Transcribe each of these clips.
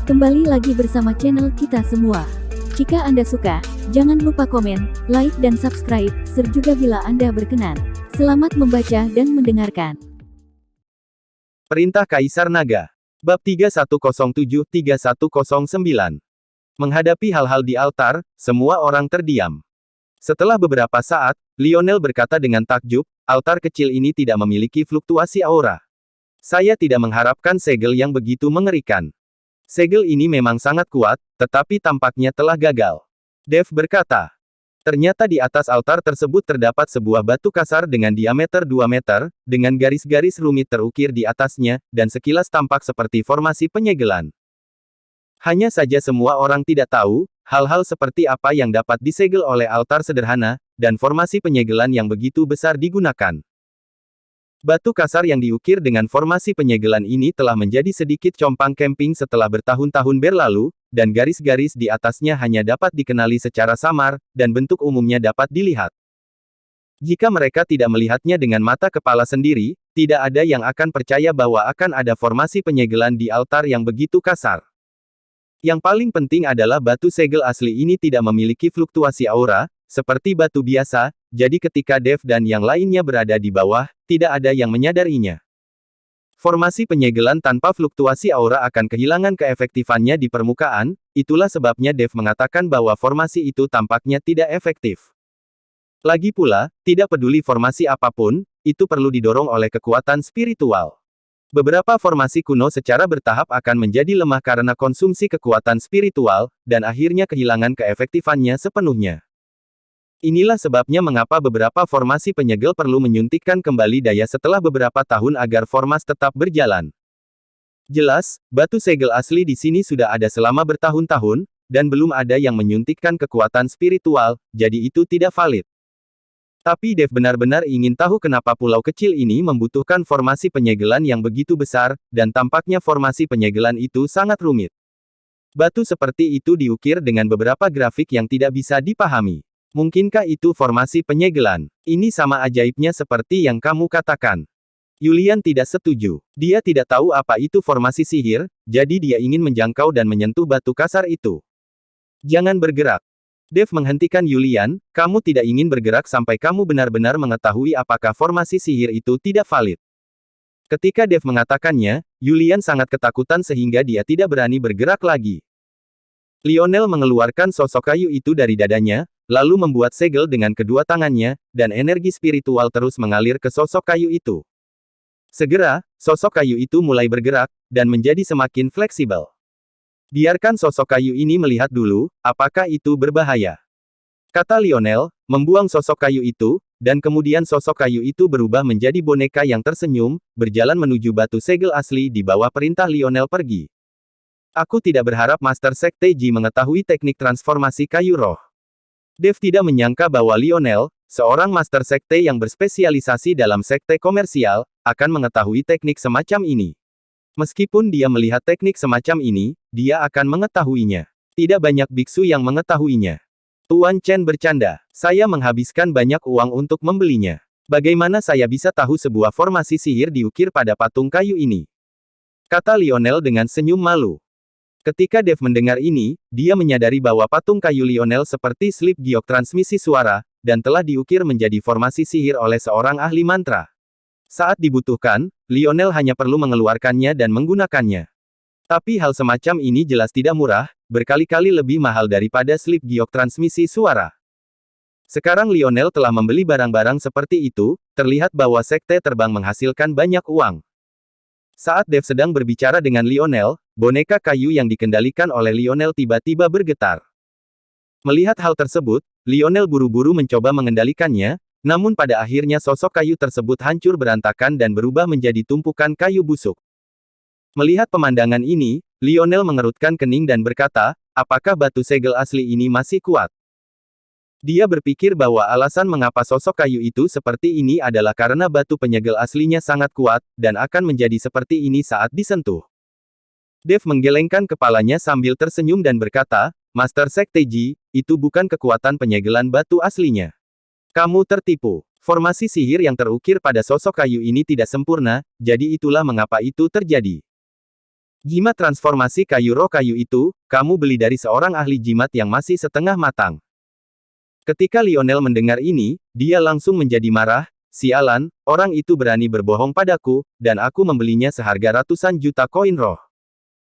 Kembali lagi bersama channel kita semua. Jika Anda suka, jangan lupa komen, like dan subscribe, juga bila Anda berkenan. Selamat membaca dan mendengarkan. Perintah Kaisar Naga. Bab 3107-3109. Menghadapi hal-hal di altar, semua orang terdiam. Setelah beberapa saat, Lionel berkata dengan takjub, altar kecil ini tidak memiliki fluktuasi aura. Saya tidak mengharapkan segel yang begitu mengerikan. Segel ini memang sangat kuat, tetapi tampaknya telah gagal. Dev berkata. Ternyata di atas altar tersebut terdapat sebuah batu kasar dengan diameter 2 meter, dengan garis-garis rumit terukir di atasnya, dan sekilas tampak seperti formasi penyegelan. Hanya saja semua orang tidak tahu, hal-hal seperti apa yang dapat disegel oleh altar sederhana, dan formasi penyegelan yang begitu besar digunakan. Batu kasar yang diukir dengan formasi penyegelan ini telah menjadi sedikit compang camping setelah bertahun-tahun berlalu, dan garis-garis di atasnya hanya dapat dikenali secara samar, dan bentuk umumnya dapat dilihat. Jika mereka tidak melihatnya dengan mata kepala sendiri, tidak ada yang akan percaya bahwa akan ada formasi penyegelan di altar yang begitu kasar. Yang paling penting adalah batu segel asli ini tidak memiliki fluktuasi aura, seperti batu biasa, jadi ketika Dev dan yang lainnya berada di bawah, tidak ada yang menyadarinya. Formasi penyegelan tanpa fluktuasi aura akan kehilangan keefektifannya di permukaan, itulah sebabnya Dev mengatakan bahwa formasi itu tampaknya tidak efektif. Lagi pula, tidak peduli formasi apapun, itu perlu didorong oleh kekuatan spiritual. Beberapa formasi kuno secara bertahap akan menjadi lemah karena konsumsi kekuatan spiritual, dan akhirnya kehilangan keefektifannya sepenuhnya. Inilah sebabnya mengapa beberapa formasi penyegel perlu menyuntikkan kembali daya setelah beberapa tahun agar formas tetap berjalan. Jelas, batu segel asli di sini sudah ada selama bertahun-tahun, dan belum ada yang menyuntikkan kekuatan spiritual, jadi itu tidak valid. Tapi Dev benar-benar ingin tahu kenapa pulau kecil ini membutuhkan formasi penyegelan yang begitu besar, dan tampaknya formasi penyegelan itu sangat rumit. Batu seperti itu diukir dengan beberapa grafik yang tidak bisa dipahami. Mungkinkah itu formasi penyegelan? Ini sama ajaibnya seperti yang kamu katakan. Yulian tidak setuju. Dia tidak tahu apa itu formasi sihir, jadi dia ingin menjangkau dan menyentuh batu kasar itu. Jangan bergerak. Dev menghentikan Yulian, kamu tidak ingin bergerak sampai kamu benar-benar mengetahui apakah formasi sihir itu tidak valid. Ketika Dev mengatakannya, Yulian sangat ketakutan sehingga dia tidak berani bergerak lagi. Lionel mengeluarkan sosok kayu itu dari dadanya, lalu membuat segel dengan kedua tangannya, dan energi spiritual terus mengalir ke sosok kayu itu. Segera, sosok kayu itu mulai bergerak, dan menjadi semakin fleksibel. Biarkan sosok kayu ini melihat dulu, apakah itu berbahaya. Kata Lionel, membuang sosok kayu itu, dan kemudian sosok kayu itu berubah menjadi boneka yang tersenyum, berjalan menuju batu segel asli di bawah perintah Lionel pergi. Aku tidak berharap Master Sekte Ji mengetahui teknik transformasi kayu roh. Dev tidak menyangka bahwa Lionel, seorang Master Sekte yang berspesialisasi dalam sekte komersial, akan mengetahui teknik semacam ini. Meskipun dia melihat teknik semacam ini, dia akan mengetahuinya. Tidak banyak biksu yang mengetahuinya. Tuan Chen bercanda, saya menghabiskan banyak uang untuk membelinya. Bagaimana saya bisa tahu sebuah formasi sihir diukir pada patung kayu ini? Kata Lionel dengan senyum malu. Ketika Dev mendengar ini, dia menyadari bahwa patung kayu Lionel seperti slip giok transmisi suara, dan telah diukir menjadi formasi sihir oleh seorang ahli mantra. Saat dibutuhkan, Lionel hanya perlu mengeluarkannya dan menggunakannya. Tapi hal semacam ini jelas tidak murah, berkali-kali lebih mahal daripada slip giok transmisi suara. Sekarang Lionel telah membeli barang-barang seperti itu, terlihat bahwa sekte terbang menghasilkan banyak uang. Saat Dev sedang berbicara dengan Lionel, boneka kayu yang dikendalikan oleh Lionel tiba-tiba bergetar. Melihat hal tersebut, Lionel buru-buru mencoba mengendalikannya, namun pada akhirnya sosok kayu tersebut hancur berantakan dan berubah menjadi tumpukan kayu busuk. Melihat pemandangan ini, Lionel mengerutkan kening dan berkata, apakah batu segel asli ini masih kuat? Dia berpikir bahwa alasan mengapa sosok kayu itu seperti ini adalah karena batu penyegel aslinya sangat kuat, dan akan menjadi seperti ini saat disentuh. Dev menggelengkan kepalanya sambil tersenyum dan berkata, Master Sekte Ji, itu bukan kekuatan penyegelan batu aslinya. Kamu tertipu. Formasi sihir yang terukir pada sosok kayu ini tidak sempurna, jadi itulah mengapa itu terjadi. Jimat transformasi kayu roh kayu itu, kamu beli dari seorang ahli jimat yang masih setengah matang. Ketika Lionel mendengar ini, dia langsung menjadi marah. Sialan, orang itu berani berbohong padaku, dan aku membelinya seharga ratusan juta koin roh.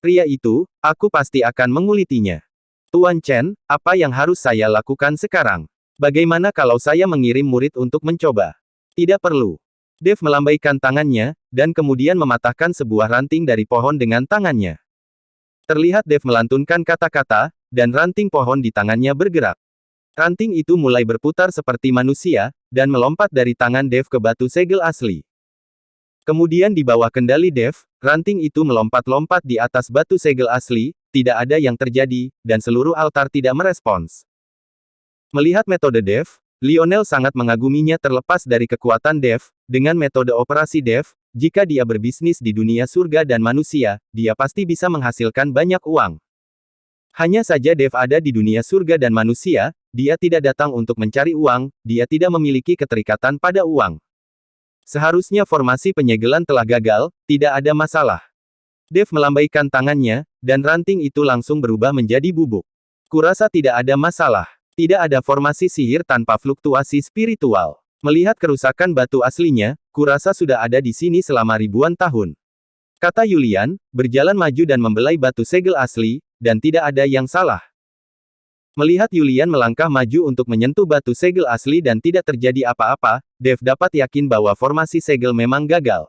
Pria itu, aku pasti akan mengulitinya. Tuan Chen, apa yang harus saya lakukan sekarang? Bagaimana kalau saya mengirim murid untuk mencoba? Tidak perlu. Dev melambaikan tangannya, dan kemudian mematahkan sebuah ranting dari pohon dengan tangannya. Terlihat Dev melantunkan kata-kata, dan ranting pohon di tangannya bergerak. Ranting itu mulai berputar seperti manusia, dan melompat dari tangan Dev ke batu segel asli. Kemudian di bawah kendali Dev, ranting itu melompat-lompat di atas batu segel asli, tidak ada yang terjadi, dan seluruh altar tidak merespons. Melihat metode Dev, Lionel sangat mengaguminya terlepas dari kekuatan Dev, dengan metode operasi Dev, jika dia berbisnis di dunia surga dan manusia, dia pasti bisa menghasilkan banyak uang. Hanya saja Dev ada di dunia surga dan manusia, dia tidak datang untuk mencari uang, dia tidak memiliki keterikatan pada uang. Seharusnya formasi penyegelan telah gagal, tidak ada masalah. Dev melambaikan tangannya, dan ranting itu langsung berubah menjadi bubuk. Kurasa tidak ada masalah. Tidak ada formasi sihir tanpa fluktuasi spiritual. Melihat kerusakan batu aslinya, kurasa sudah ada di sini selama ribuan tahun. Kata Yulian, berjalan maju dan membelai batu segel asli, dan tidak ada yang salah. Melihat Yulian melangkah maju untuk menyentuh batu segel asli dan tidak terjadi apa-apa, Dev dapat yakin bahwa formasi segel memang gagal.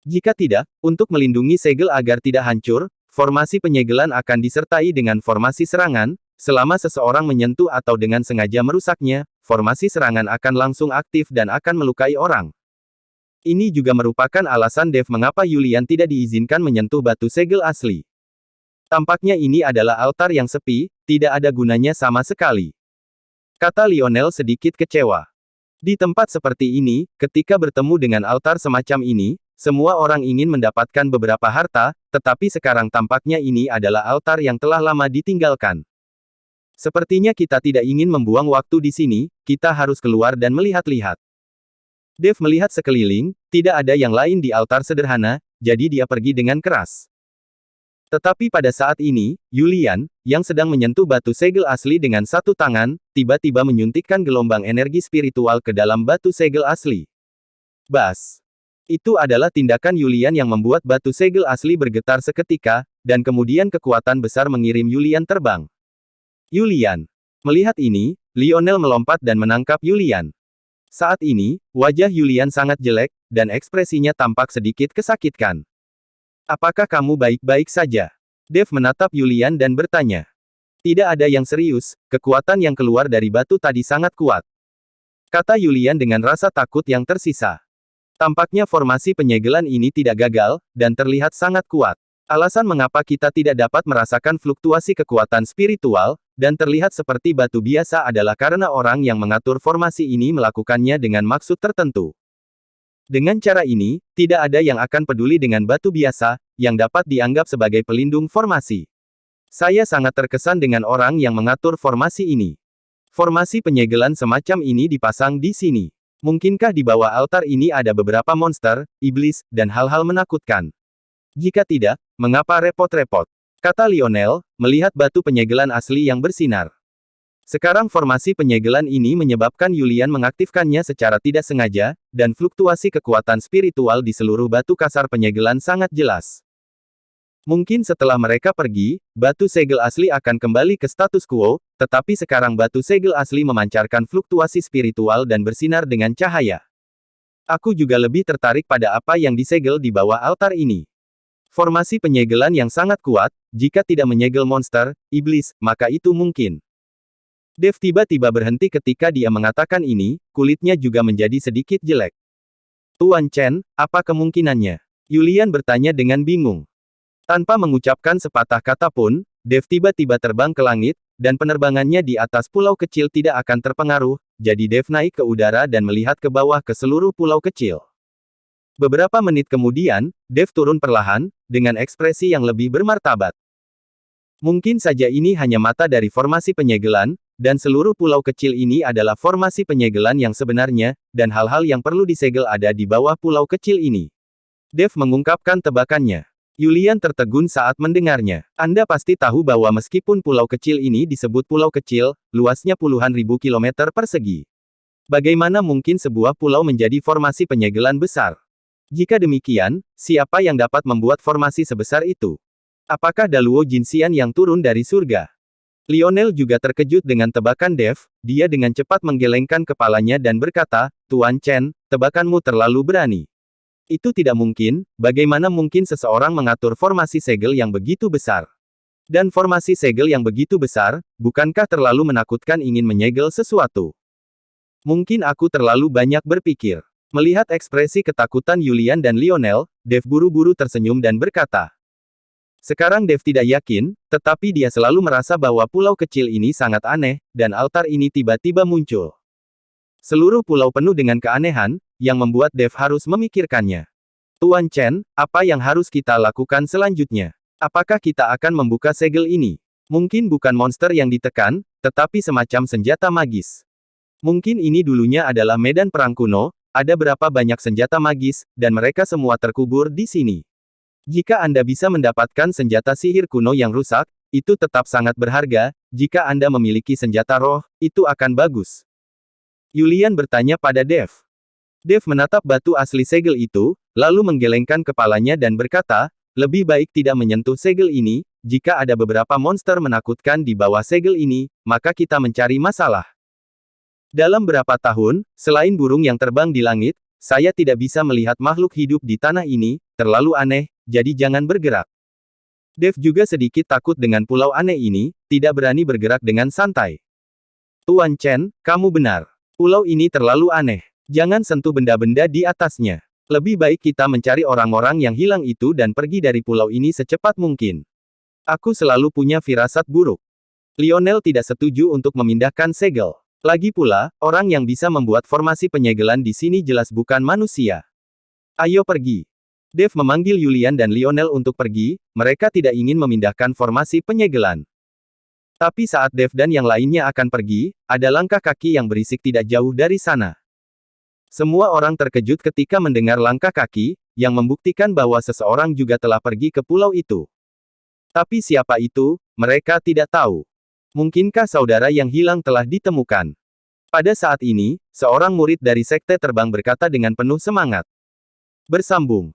Jika tidak, untuk melindungi segel agar tidak hancur, formasi penyegelan akan disertai dengan formasi serangan. Selama seseorang menyentuh atau dengan sengaja merusaknya, formasi serangan akan langsung aktif dan akan melukai orang. Ini juga merupakan alasan Dev mengapa Yulian tidak diizinkan menyentuh batu segel asli. Tampaknya ini adalah altar yang sepi, tidak ada gunanya sama sekali. Kata Lionel sedikit kecewa. Di tempat seperti ini, ketika bertemu dengan altar semacam ini, semua orang ingin mendapatkan beberapa harta, tetapi sekarang tampaknya ini adalah altar yang telah lama ditinggalkan. Sepertinya kita tidak ingin membuang waktu di sini, kita harus keluar dan melihat-lihat. Dev melihat sekeliling, tidak ada yang lain di altar sederhana, jadi dia pergi dengan keras. Tetapi pada saat ini, Yulian, yang sedang menyentuh batu segel asli dengan satu tangan, tiba-tiba menyuntikkan gelombang energi spiritual ke dalam batu segel asli. Bas! Itu adalah tindakan Yulian yang membuat batu segel asli bergetar seketika, dan kemudian kekuatan besar mengirim Yulian terbang. Yulian. Melihat ini, Lionel melompat dan menangkap Yulian. Saat ini, wajah Yulian sangat jelek, dan ekspresinya tampak sedikit kesakitkan. Apakah kamu baik-baik saja? Dev menatap Yulian dan bertanya. Tidak ada yang serius, kekuatan yang keluar dari batu tadi sangat kuat. Kata Yulian dengan rasa takut yang tersisa. Tampaknya formasi penyegelan ini tidak gagal, dan terlihat sangat kuat. Alasan mengapa kita tidak dapat merasakan fluktuasi kekuatan spiritual, dan terlihat seperti batu biasa adalah karena orang yang mengatur formasi ini melakukannya dengan maksud tertentu. Dengan cara ini, tidak ada yang akan peduli dengan batu biasa, yang dapat dianggap sebagai pelindung formasi. Saya sangat terkesan dengan orang yang mengatur formasi ini. Formasi penyegelan semacam ini dipasang di sini. Mungkinkah di bawah altar ini ada beberapa monster, iblis, dan hal-hal menakutkan? Jika tidak, mengapa repot-repot? Kata Lionel, melihat batu penyegelan asli yang bersinar. Sekarang formasi penyegelan ini menyebabkan Yulian mengaktifkannya secara tidak sengaja, dan fluktuasi kekuatan spiritual di seluruh batu kasar penyegelan sangat jelas. Mungkin setelah mereka pergi, batu segel asli akan kembali ke status quo, tetapi sekarang batu segel asli memancarkan fluktuasi spiritual dan bersinar dengan cahaya. Aku juga lebih tertarik pada apa yang disegel di bawah altar ini. Formasi penyegelan yang sangat kuat, jika tidak menyegel monster, iblis, maka itu mungkin. Dev tiba-tiba berhenti ketika dia mengatakan ini, kulitnya juga menjadi sedikit jelek. Tuan Chen, apa kemungkinannya? Yulian bertanya dengan bingung. Tanpa mengucapkan sepatah kata pun, Dev tiba-tiba terbang ke langit, dan penerbangannya di atas pulau kecil tidak akan terpengaruh, jadi Dev naik ke udara dan melihat ke bawah ke seluruh pulau kecil. Beberapa menit kemudian, Dev turun perlahan, dengan ekspresi yang lebih bermartabat. Mungkin saja ini hanya mata dari formasi penyegelan, dan seluruh pulau kecil ini adalah formasi penyegelan yang sebenarnya, dan hal-hal yang perlu disegel ada di bawah pulau kecil ini. Dev mengungkapkan tebakannya. Yulian tertegun saat mendengarnya. Anda pasti tahu bahwa meskipun pulau kecil ini disebut pulau kecil, luasnya puluhan ribu kilometer persegi. Bagaimana mungkin sebuah pulau menjadi formasi penyegelan besar? Jika demikian, siapa yang dapat membuat formasi sebesar itu? Apakah Daluo Jinxian yang turun dari surga? Lionel juga terkejut dengan tebakan Dev, dia dengan cepat menggelengkan kepalanya dan berkata, Tuan Chen, tebakanmu terlalu berani. Itu tidak mungkin, bagaimana mungkin seseorang mengatur formasi segel yang begitu besar? Dan formasi segel yang begitu besar, bukankah terlalu menakutkan ingin menyegel sesuatu? Mungkin aku terlalu banyak berpikir. Melihat ekspresi ketakutan Yulian dan Lionel, Dev buru-buru tersenyum dan berkata. Sekarang Dev tidak yakin, tetapi dia selalu merasa bahwa pulau kecil ini sangat aneh, dan altar ini tiba-tiba muncul. Seluruh pulau penuh dengan keanehan, yang membuat Dev harus memikirkannya. Tuan Chen, apa yang harus kita lakukan selanjutnya? Apakah kita akan membuka segel ini? Mungkin bukan monster yang ditekan, tetapi semacam senjata magis. Mungkin ini dulunya adalah medan perang kuno, ada berapa banyak senjata magis, dan mereka semua terkubur di sini. Jika Anda bisa mendapatkan senjata sihir kuno yang rusak, itu tetap sangat berharga, jika Anda memiliki senjata roh, itu akan bagus. Yulian bertanya pada Dev. Dev menatap batu asli segel itu, lalu menggelengkan kepalanya dan berkata, lebih baik tidak menyentuh segel ini, jika ada beberapa monster menakutkan di bawah segel ini, maka kita mencari masalah. Dalam berapa tahun, selain burung yang terbang di langit, saya tidak bisa melihat makhluk hidup di tanah ini, terlalu aneh, jadi jangan bergerak. Dev juga sedikit takut dengan pulau aneh ini, tidak berani bergerak dengan santai. Tuan Chen, kamu benar. Pulau ini terlalu aneh. Jangan sentuh benda-benda di atasnya. Lebih baik kita mencari orang-orang yang hilang itu dan pergi dari pulau ini secepat mungkin. Aku selalu punya firasat buruk. Lionel tidak setuju untuk memindahkan segel. Lagi pula, orang yang bisa membuat formasi penyegelan di sini jelas bukan manusia. Ayo pergi. Dev memanggil Yulian dan Lionel untuk pergi, mereka tidak ingin memindahkan formasi penyegelan. Tapi saat Dev dan yang lainnya akan pergi, ada langkah kaki yang berisik tidak jauh dari sana. Semua orang terkejut ketika mendengar langkah kaki, yang membuktikan bahwa seseorang juga telah pergi ke pulau itu. Tapi siapa itu, mereka tidak tahu. Mungkinkah saudara yang hilang telah ditemukan? Pada saat ini, seorang murid dari sekte terbang berkata dengan penuh semangat. Bersambung.